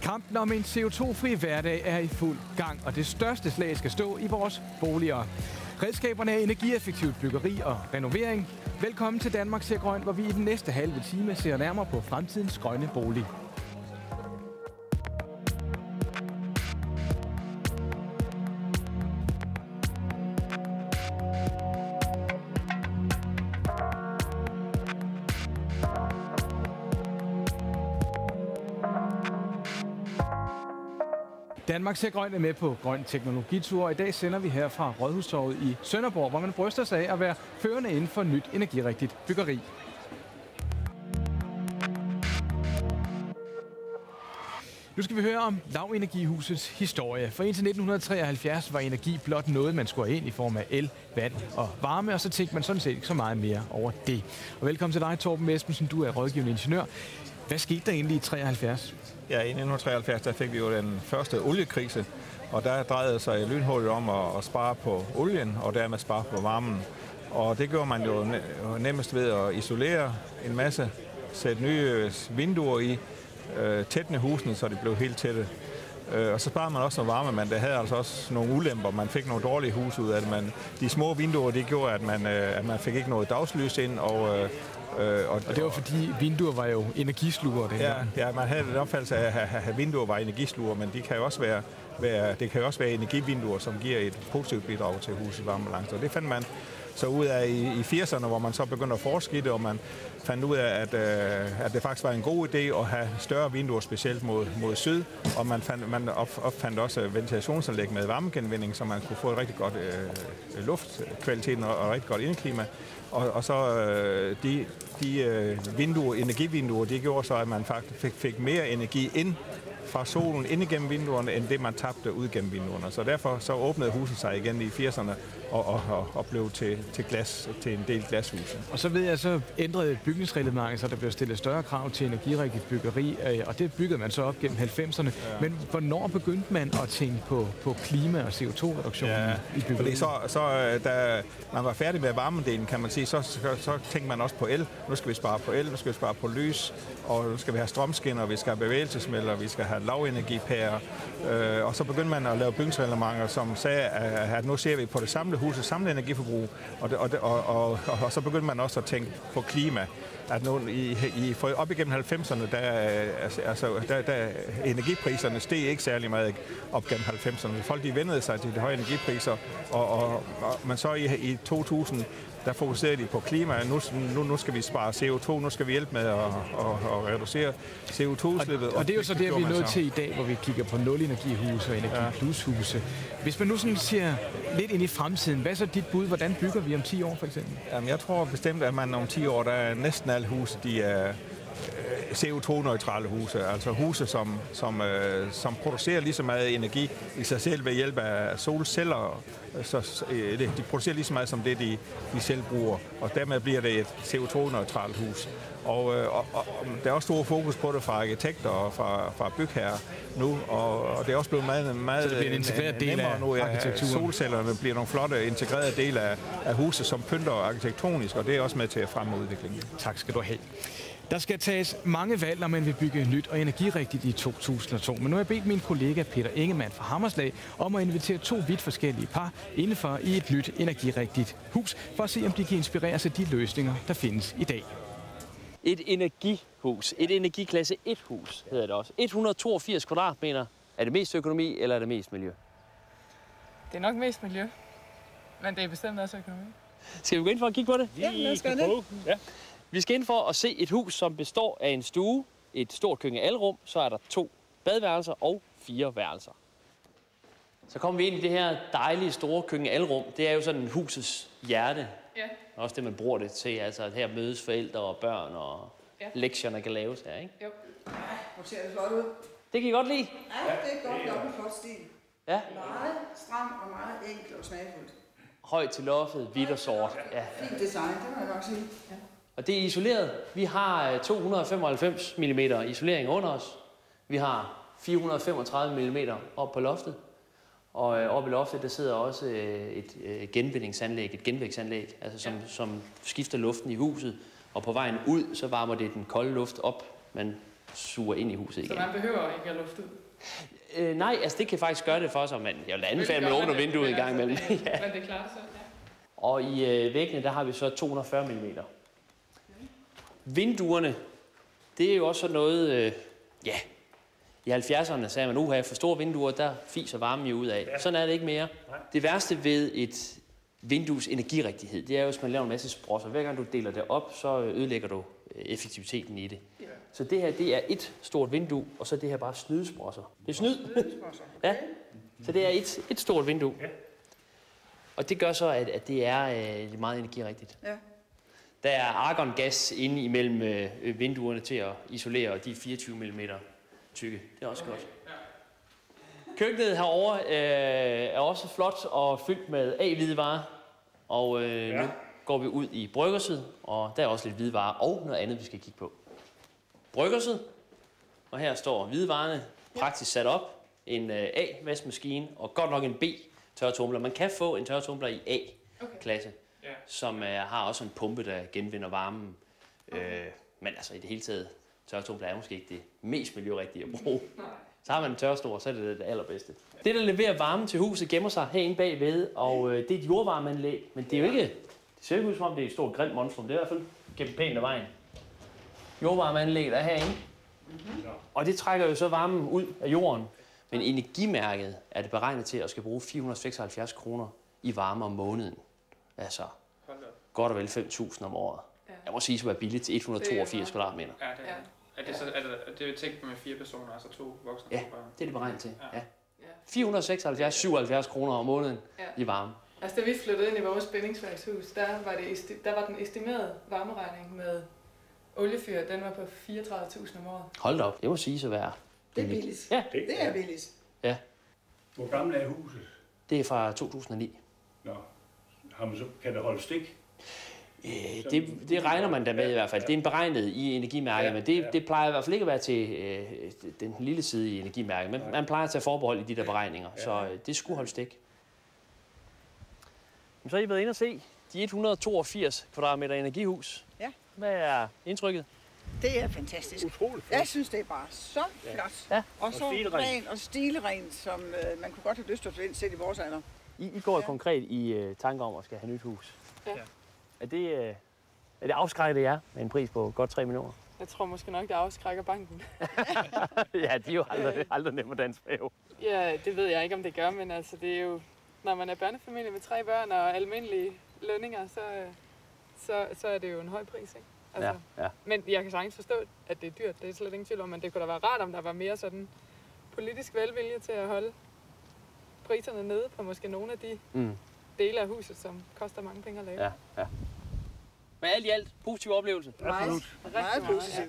Kampen om en CO2-fri hverdag er i fuld gang, og det største slag skal stå i vores boliger. Redskaberne er energieffektivt byggeri og renovering. Velkommen til Danmark ser grønt, hvor vi i den næste halve time ser nærmere på fremtidens grønne bolig. Danmark ser grønt er med på Grøn Teknologitur, og i dag sender vi her fra Rådhustorvet i Sønderborg, hvor man bryster sig af at være førende inden for nyt energirigtigt byggeri. Nu skal vi høre om lavenergihusets historie. For indtil 1973 var energi blot noget, man skulle have ind i form af el, vand og varme, og så tænkte man sådan set ikke så meget mere over det. Og velkommen til dig, Torben Esbensen. Du er rådgivende ingeniør. Hvad skete der egentlig i 73? Ja, i 1973 der fik vi jo den første oliekrise, og der drejede sig lynhurtigt om at spare på olien og dermed spare på varmen. Og det gjorde man jo nemmest ved at isolere en masse, sætte nye vinduer i, tætne husene, så de blev helt tætte. Og så sparede man også noget varme, men det havde altså også nogle ulemper. Man fik nogle dårlige huse ud af det. De små vinduer, det gjorde, at man fik ikke noget dagslys ind, og det var fordi vinduer var jo energislugere. Ja, man havde den opfattelse af, at vinduer var energislugere, men de kan jo også være energivinduer, som giver et positivt bidrag til husets varmebalance. Og det fandt man så ud af i 80'erne, hvor man så begyndte at forske i det, og man fandt ud af, at det faktisk var en god idé at have større vinduer, specielt mod syd, og man opfandt også ventilationsanlæg med varmegenvinding, så man kunne få et rigtig godt luftkvalitet og rigtig godt indeklima. Og så de energivinduer, de gjorde så, at man faktisk fik mere energi ind fra solen ind igennem vinduerne, end det man tabte ud gennem vinduerne. Så derfor så åbnede huset sig igen i 80'erne og blev til en del glashuse. Og så ved jeg, så ændrede bygningsreglementet, så der blev stillet større krav til energirigtigt byggeri, og det byggede man så op gennem 90'erne. Ja. Men hvornår begyndte man at tænke på klima- og CO2-reduktion i byggeriet? Fordi da man var færdig med varmedelen, kan man sige, så tænkte man også på el. Nu skal vi spare på el, nu skal vi spare på lys, og nu skal vi have strømskinner, vi skal have bevægelsesmelder, vi skal have lavenergipærer. Og så begyndte man at lave bygningsreglementer, som sagde, at nu ser vi på det samlede hus, samlede energiforbrug, og så begyndte man også at tænke på klima. At nu op igennem 90'erne, der energipriserne steg ikke særlig meget op gennem 90'erne. Folk de vendede sig til de høje energipriser, men så i 2000, der fokuserede de på klima. Nu skal vi spare CO2, nu skal vi hjælpe med at reducere CO2-udslippet. Og det er jo så det, vi er nået til i dag, hvor vi kigger på nul-energihuse og energi-plus-huse. Hvis man nu sådan ser lidt ind i fremtiden, hvad er så dit bud? Hvordan bygger vi om 10 år for eksempel? Jamen, jeg tror bestemt, at man om 10 år, der er næsten alle huse, de er CO2-neutrale huse, altså huse, som producerer lige så meget energi i sig selv ved hjælp af solceller. Så de producerer lige så meget som det, de selv bruger, og dermed bliver det et CO2-neutralt hus. Og der er også stor fokus på det fra arkitekter og fra bygherrer nu, og det er også blevet meget så det bliver en integreret del af nu. Solcellerne bliver nogle flotte integrerede dele af huset, som pynter arkitektonisk, og det er også med til at fremme udviklingen. Tak skal du have. Der skal tages mange valg, når man vil bygge nyt og energirigtigt i 2002. Men nu har jeg bedt min kollega Peter Ingemann fra Hammerslag om at invitere 2 vidt forskellige par indenfor i et nyt energirigtigt hus, for at se, om de kan inspirere sig de løsninger, der findes i dag. Et energihus, et energiklasse 1-hus hedder det også. 182 kvadratmeter. Er det mest økonomi, eller er det mest miljø? Det er nok mest miljø, men det er bestemt også økonomi. Skal vi gå ind for at kigge på det? Ja, lad os gøre det. Ja. Vi skal ind for at se et hus, som består af en stue, et stort køkken-alrum, så er der 2 badeværelser og 4 værelser. Så kommer vi ind i det her dejlige store køkken-alrum. Det er jo sådan husets hjerte. Ja. Også det, man bruger det til. Altså, at her mødes forældre og børn, og lektierne kan laves her, ikke? Jo. Hvor ser det flot ud? Det kan I godt lide? Ja, det er godt nok en flot stil. Ja. Meget stram og meget enkelt og smagfuldt. Højt til loftet, hvidt og sort. Ja. Fint design, det må jeg nok sige. Ja. Og det er isoleret. Vi har 295 mm isolering under os. Vi har 435 mm op på loftet. Og oppe i loftet, der sidder også et genvindingsanlæg, et genvæksanlæg, altså som skifter luften i huset. Og på vejen ud, så varmer det den kolde luft op, man suger ind i huset igen. Så man behøver ikke at lufte ud? Nej, altså det kan faktisk gøre det for sig, men jeg vil anbefale, at man åbner vinduet en gang imellem. Ja. Men det klarer det så, ja. Og i væggene, der har vi så 240 mm. Vinduerne, det er jo også sådan noget, i 70'erne sagde man, for store vinduer, der fiser varmen jo ud af. Sådan er det ikke mere. Det værste ved et vindues energirigtighed, det er jo, hvis man laver en masse sprosser. Hver gang du deler det op, så ødelægger du effektiviteten i det. Ja. Så det her, det er et stort vindue, og så det her bare snydesprosser. Det er snyd. Ja. Så det er et stort vindue. Ja. Og det gør så, at det er meget energirigtigt. Ja. Der er argongas inde imellem vinduerne til at isolere, og de er 24 mm tykke. Det er også godt. Køkkenet herovre er også flot og fyldt med A-hvidevarer. Og nu går vi ud i bryggerset, og der er også lidt hvidevarer og noget andet, vi skal kigge på. Bryggerset, og her står hvidevarerne praktisk sat op. En A-vaskemaskine og godt nok en B-tørretumbler. Man kan få en tørretumbler i A-klasse, som har også en pumpe, der genvinder varmen. Men altså i det hele taget, tørretumbler er måske ikke det mest miljørigtige at bruge. Så har man en tørrestor, så er det det allerbedste. Det, der leverer varme til huset, gemmer sig herinde bagved, og det er et jordvarmeanlæg. Men det er jo ikke, det ser ikke ud som om det er et stort grimt monstrum. Det er i hvert fald gennem pænt af vejen. Jordvarmeanlægget er herinde. Og det trækker jo så varmen ud af jorden. Men energimærket er det beregnet til at skal bruge 476 kroner i varme om måneden. Altså godt og vel 5.000 om året. Jeg må sige, at det er billigt til 182 kvadratmeter. Ja, det er. Er det tænkt med 4 personer, altså 2 voksne? Ja, det er det beregnet til. Ja. 476 kroner om måneden i varme. Altså, da vi flyttede ind i vores bindingsværkshus, der var den estimerede varmeregning med oliefyr, den var på 34.000 om året. Hold da op, det må sige så være. Det er billigt. Ja. Det er billigt. Ja. Hvor gammel er huset? Det er fra 2009. Nå, kan det holde stik? Det regner man da med i hvert fald. Det er en beregnet i energimærket, men det plejer i hvert fald ikke at være til den lille side i energimærket. Men man plejer at tage forbehold i de der beregninger, så det skulle holde stik. Så har I været inde og se de 182 kvadratmeter energihus. Ja. Hvad er indtrykket? Det er fantastisk. Utroligt. Jeg synes, det er bare så flot. Ja. Og så ren og stilren, som man kunne godt have lyst til at flytte selv i vores alder. I går konkret i tanker om at skal have nyt hus. Ja. Er det afskrækket jer med en pris på godt 3 millioner? Jeg tror måske nok, det afskrækker banken. Ja, de er jo aldrig nemme at danse med, jo. Ja, det ved jeg ikke, om det gør, men altså, det er jo... Når man er børnefamilie med 3 børn og almindelige lønninger, så er det jo en høj pris, ikke? Altså, ja. Men jeg kan sagtens forstå, at det er dyrt. Det er slet ingen tvivl om, men det kunne da være rart, om der var mere sådan politisk velvilje til at holde priserne nede på måske nogle af de dele af huset, som koster mange penge at lave. Ja. Men alt i alt, positiv oplevelse. Meget positiv.